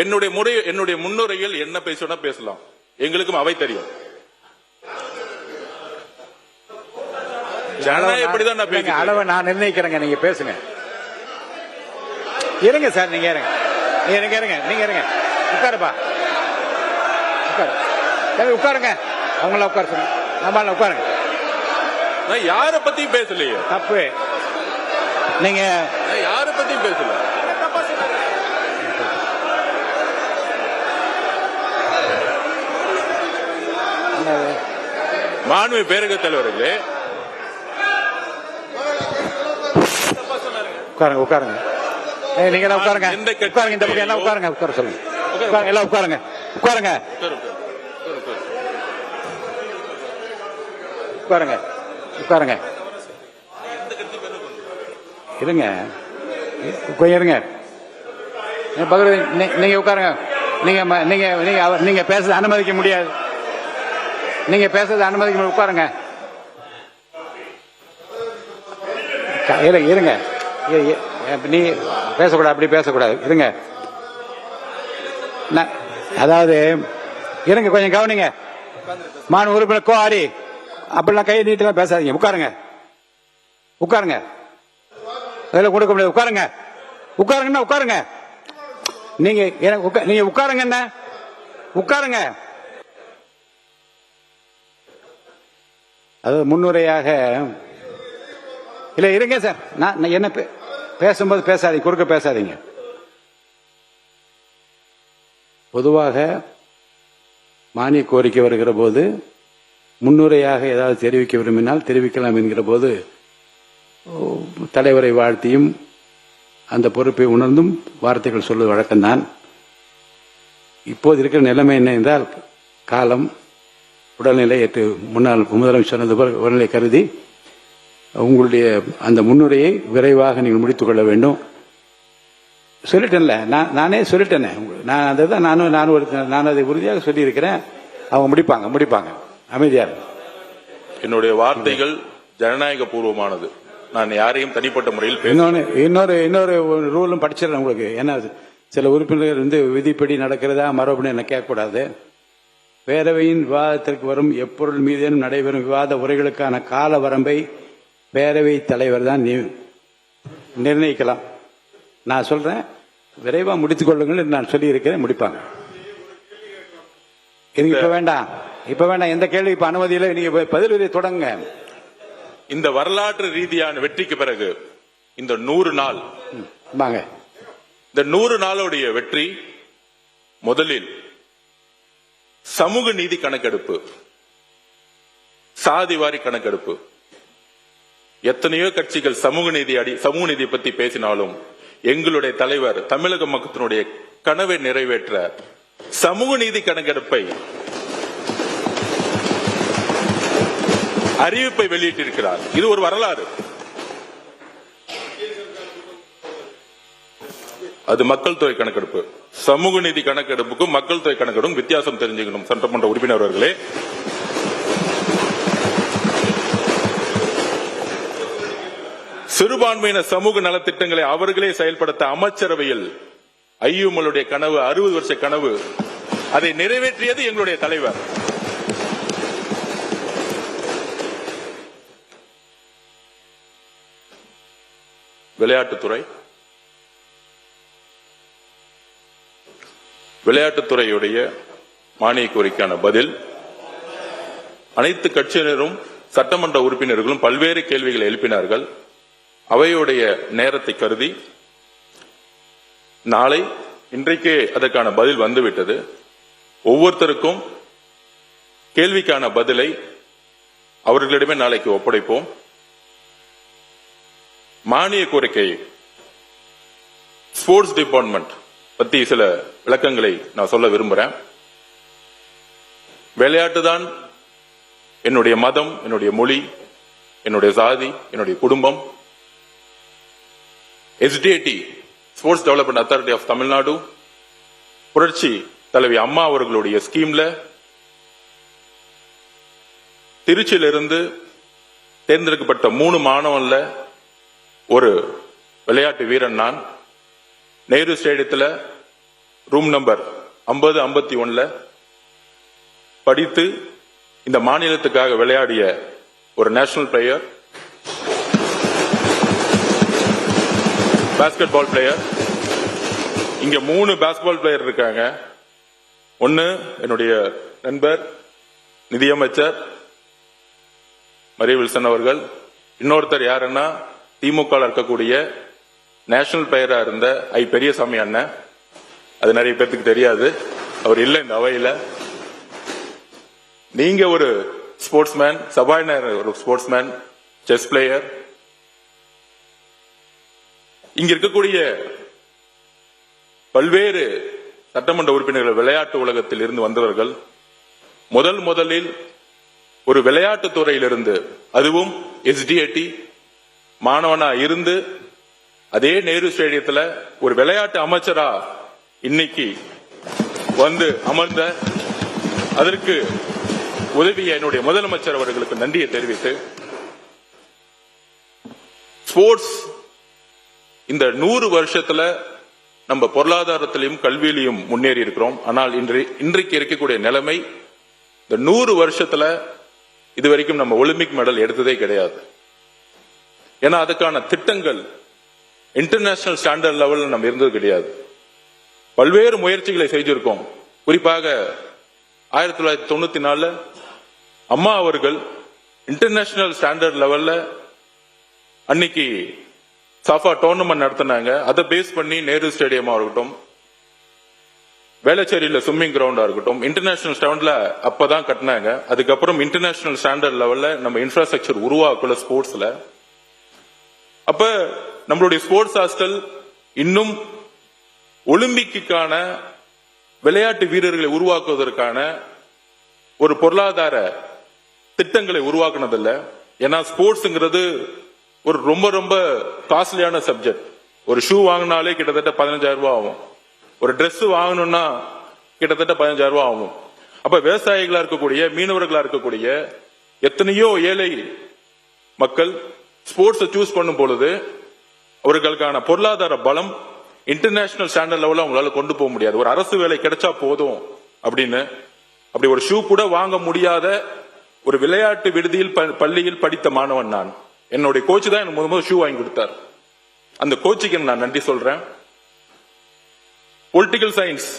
என்னுடைய முன்னுரையில் என்ன பேசணும் பேசலாம். எங்களுக்கும் அவை தெரியும். ஜனநாயகப்படிதான் நான் பேசுறேன். அளவை நான் நிர்ணயிக்கிறேங்க. நீங்க பேசுங்க. இருங்க சார். நீங்க இருங்க. நீங்க இருங்க. உட்காருப்பா. உட்காருங்க. அவங்கள உட்கார சொல்லுங்க. நம்மள உட்காருங்க. நான் யார பத்தியும் பேசலையே. தப்பு. நீங்க யார பத்தியும் பேசல. மாண்பு பேரவைத் தலைவர்களே, உட்காருங்க. நீங்க எல்லாம் உட்காருங்க. இந்த பக்கம் எல்லாம் உட்காருங்க. உட்கார சொல்லுங்க. எல்லாம் உட்காருங்க. இருங்க. கொஞ்சம் இருங்க. நீங்க உட்காருங்க. நீங்க பேச அனுமதிக்க முடியாது. நீங்க பேசுறது அனுமதிக்க முடியாது. உட்காருங்க. இருங்க. நீ பேசக்கூடாது. அப்படி பேசக்கூடாது. இருங்க. அதாவது இருங்க. கொஞ்சம் கவனிங்க. மாநில உறுப்பினர் கோஆரி அப்படிலாம் கை நீட்டெல்லாம் பேசாதீங்க. உட்காருங்க. அதெல்லாம் கொடுக்க முடியாது. உட்காருங்க. நீங்க உட்காருங்க. அது முன்னுரையாக இல்ல. இருங்க சார். நான் என்ன பேசும்போது பேசாதீங்க. குறுக்க பேசாதீங்க. பொதுவாக மானிய கோரிக்கை வருகிற போது முன்னுரையாக ஏதாவது தெரிவிக்க விரும்பினால் தெரிவிக்கலாம் என்கிற போது தலைவரை வாழ்த்தியும் அந்த பொறுப்பை உணர்ந்தும் வார்த்தைகள் சொல்வது வழக்கம்தான். இப்போது இருக்கிற நிலைமை என்ன என்றால், காலம், உடல்நிலை, முன்னாள் முதலமைச்சர் உடல்நிலை கருதி உங்களுடைய அந்த முன்னுரையை விரைவாக நீங்கள் முடித்துக் கொள்ள வேண்டும். சொல்லிட்டேன்ல, நானே சொல்லிட்டேனே. நான் அதுதான் நான் அதை உறுதியாக சொல்லியிருக்கிறேன். அவங்க முடிப்பாங்க. அமைதியா. என்னுடைய வார்த்தைகள் ஜனநாயக பூர்வமானது. நான் யாரையும் தனிப்பட்ட முறையில் இன்னொரு ரூலும் படிச்சிடறேன் உங்களுக்கு. என்ன, சில உறுப்பினர்கள் விதிப்படி நடக்கிறதா மறுபடியும் என்ன கேட்கக்கூடாது. பேரவையின் விவாதத்திற்கு வரும் எப்பொருள் மீதேனும் நடைபெறும் விவாத உரைகளுக்கான கால வரம்பை பேரவை தலைவர் தான் நிர்ணயிக்கலாம். நான் சொல்றேன், விரைவாக முடித்துக் கொள்ளுங்கள் நான் சொல்லி இருக்கிறேன். முடிப்பாங்க. இப்ப வேண்டாம். எந்த கேள்வி இப்ப அனுமதியில நீங்க பதில் தொடங்க. இந்த வரலாற்று ரீதியான வெற்றிக்கு பிறகு இந்த 100 நாள், இந்த 100 நாளுடைய வெற்றி, முதலில் சமூக நீதி கணக்கெடுப்பு, சாதிவாரி கணக்கெடுப்பு. எத்தனையோ கட்சிகள் சமூக நீதி பத்தி பேசினாலும் எங்களுடைய தலைவர் தமிழக மக்களுடைய கனவை நிறைவேற்ற சமூக நீதி கணக்கெடுப்பை அறிவிப்பை வெளியிட்டிருக்கிறார். இது ஒரு வரலாறு. அது மக்கள் தொகை கணக்கெடுப்பு. சமூக நீதி கணக்கெடுப்புக்கும் மக்கள் தொகை கணக்கெடுப்பும் வித்தியாசம் தெரிஞ்சுக்கணும். சட்டமன்ற உறுப்பினர்களே, சிறுபான்மையின சமூக நலத்திட்டங்களை அவர்களே செயல்படுத்த அமைச்சரவையில் ஐயுமலுடைய கனவு, 60 வருஷ கனவு, அதை நிறைவேற்றியது எங்களுடைய தலைவர். விளையாட்டுத்துறையுடைய மானிய கோரிக்கையான பதில், அனைத்து கட்சியினரும் சட்டமன்ற உறுப்பினர்களும் பல்வேறு கேள்விகளை எழுப்பினார்கள். அவையுடைய நேரத்தை கருதி இன்றைக்கே அதற்கான பதில் வந்துவிட்டது. ஒவ்வொருத்தருக்கும் கேள்விக்கான பதிலை அவர்களிடமே நாளைக்கு ஒப்படைப்போம். மானிய கோரிக்கை ஸ்போர்ட்ஸ் டிபார்ட்மெண்ட் பத்தி சில விளக்கங்களை நான் சொல்ல விரும்புறேன். விளையாட்டுதான் என்னுடைய மதம், என்னுடைய மொழி, என்னுடைய சாதி, என்னுடைய குடும்பம். SDAT, sports development authority of Tamil Nadu, புரட்சி தலைவி அம்மா அவர்களுடைய ஸ்கீம்ல திருச்சியிலிருந்து தேர்ந்தெடுக்கப்பட்ட 3 மாணவன்ல ஒரு விளையாட்டு வீரன் நான். நேரு ஸ்டேடியத்தில் ரூம் நம்பர் 50-51 படித்து இந்த மாநிலத்துக்காக விளையாடிய ஒரு நேஷனல் பிளேயர், பாஸ்கெட்பால் பிளேயர். இங்க 3 பாஸ்கெட்பால் பிளேயர் இருக்காங்க. ஒன்னு என்னுடைய நண்பர் நிதியமைச்சர் மரிய வில்சன் அவர்கள். இன்னொருத்தர் யாருன்னா திமுக இருக்கக்கூடிய நேஷனல் பிளேயரா இருந்த பெரியசாமி அண்ணன். அது நிறைய பேருக்கு தெரியாது, அவர் இல்ல இந்த அவையில. நீங்க ஒரு ஸ்போர்ட்ஸ்மேன், சபாநாயகர் ஒரு ஸ்போர்ட்ஸ்மேன், செஸ் பிளேயர். இங்க இருக்கக்கூடிய பல்வேறு சட்டமன்ற உறுப்பினர்கள் விளையாட்டு உலகத்தில் இருந்து வந்தவர்கள். முதலில் ஒரு விளையாட்டு துறையிலிருந்து, அதுவும் SDAT மாணவனா இருந்து அதே நேரு ஸ்டேடியத்தில் ஒரு விளையாட்டு அமைச்சரா இன்னைக்கு வந்து அமர்ந்த, அதற்கு உதவிய என்னுடைய முதலமைச்சர் அவர்களுக்கு நன்றியை தெரிவித்து, ஸ்போர்ட்ஸ் இந்த 100 வருஷத்துல நம்ம பொருளாதாரத்திலையும் கல்வியிலையும் முன்னேறி இருக்கிறோம். ஆனால் இன்றைக்கு இருக்கக்கூடிய நிலைமை, இந்த 100 வருஷத்துல இதுவரைக்கும் நம்ம ஒலிம்பிக் மெடல் எடுத்ததே கிடையாது. ஏன்னா அதுக்கான திட்டங்கள் இன்டர்நேஷனல் ஸ்டாண்டர்ட் லெவலில் நம்ம இருந்தது கிடையாது. பல்வேறு முயற்சிகளை செய்திருக்கோம். குறிப்பாக 1994 அம்மா அவர்கள் இன்டர்நேஷனல் ஸ்டாண்டர்ட் லெவல்ல அன்னைக்கு சாஃபா டோர்னமெண்ட் நடத்தினாங்க. அதை பேஸ் பண்ணி நேரு ஸ்டேடியமா இருக்கட்டும், வேளச்சேரியில ஸ்விம்மிங் கிரவுண்டா இருக்கட்டும், இன்டர்நேஷனல் ஸ்டாண்டர்ட்ல அப்பதான் கட்டினாங்க. அதுக்கப்புறம் இன்டர்நேஷனல் ஸ்டாண்டர்ட் லெவல்ல நம்ம இன்ஃப்ராஸ்ட்ரக்சர் உருவாக்கல ஸ்போர்ட்ஸ்ல. அப்ப நம்மளுடைய ஸ்போர்ட்ஸ் ஹாஸ்டல் இன்னும் ஒலிம்பிக்கான விளையாட்டு வீரர்களை உருவாக்குவதற்கான ஒரு பொருளாதார திட்டங்களை உருவாக்குனதில்ல. ஏன்னா ஸ்போர்ட்ஸ்ங்கிறது ஒரு ரொம்ப ரொம்ப காஸ்ட்லியான சப்ஜெக்ட். ஒரு ஷூ வாங்கினாலே கிட்டத்தட்ட 15,000 ரூபாய் ஆகும். ஒரு Dress வாங்கணும்னா கிட்டத்தட்ட 15,000 ரூபாய் ஆகும். அப்ப விவசாயிகளா இருக்கக்கூடிய, மீனவர்களா இருக்கக்கூடிய எத்தனையோ ஏழை மக்கள் ஸ்போர்ட்ஸ் சூஸ் பண்ணும் பொழுது அவர்களுக்கான பொருளாதார பலம் இன்டர்நேஷனல் ஸ்டாண்டர்ட் லெவலில் அவங்களால கொண்டு போக முடியாது. ஒரு அரசு வேலை கிடைச்சா போதும் அப்படின்னு, அப்படி ஒரு ஷூ கூட வாங்க முடியாத ஒரு விளையாட்டு விடுதியில் பள்ளியில் படித்த மாணவன் நான். என்னுடைய கோச் தான் எனக்கு முதல் ஷூ வாங்கி கொடுத்தார். அந்த கோச்சுக்கு நான் நன்றி சொல்றேன். பொலிட்டிக்கல் சயின்ஸ்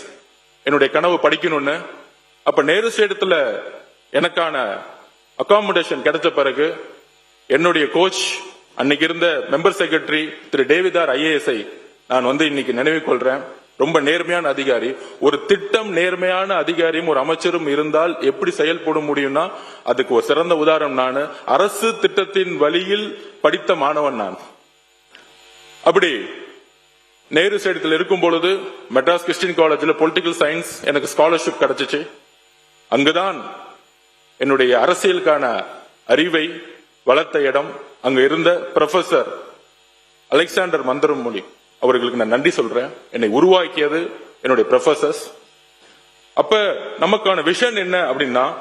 என்னுடைய கனவு படிக்கணும்னு, அப்ப நேரு ஸ்டேடியத்துல எனக்கான அகாமடேஷன் கிடைச்ச பிறகு என்னுடைய கோச், அன்னைக்கு இருந்த மெம்பர் செக்ரட்டரி திரு டேவிதார் IAS நான் இன்னைக்கு நினைவு கொள்றேன். ரொம்ப நேர்மையான அதிகாரி. ஒரு திட்டம் நேர்மையான அதிகாரியும் ஒரு அமைச்சரும் இருந்தால் எப்படி செயல்பட முடியும்னா அதுக்கு ஒரு சிறந்த உதாரணம் நான். அரசு திட்டத்தின் வழியில் படித்த மாணவன் நான். அப்படி நேரு ஸ்டேடியத்தில் இருக்கும் பொழுது மெட்ராஸ் கிறிஸ்டியன் காலேஜில் பொலிட்டிக்கல் சயின்ஸ் எனக்கு ஸ்காலர்ஷிப் கிடைச்சிச்சு. அங்குதான் என்னுடைய அரசியலுக்கான அறிவை வளர்த்த இடம். அங்க இருந்த ப்ரொஃபசர் அலெக்சாண்டர் மந்திரமொழி அவர்களுக்கு நான் நன்றி சொல்றேன். என்னை உருவாக்கியது என்னுடைய ப்ரொஃபசர்ஸ். அப்ப நமக்கான விஷன் என்ன அப்படின்னா,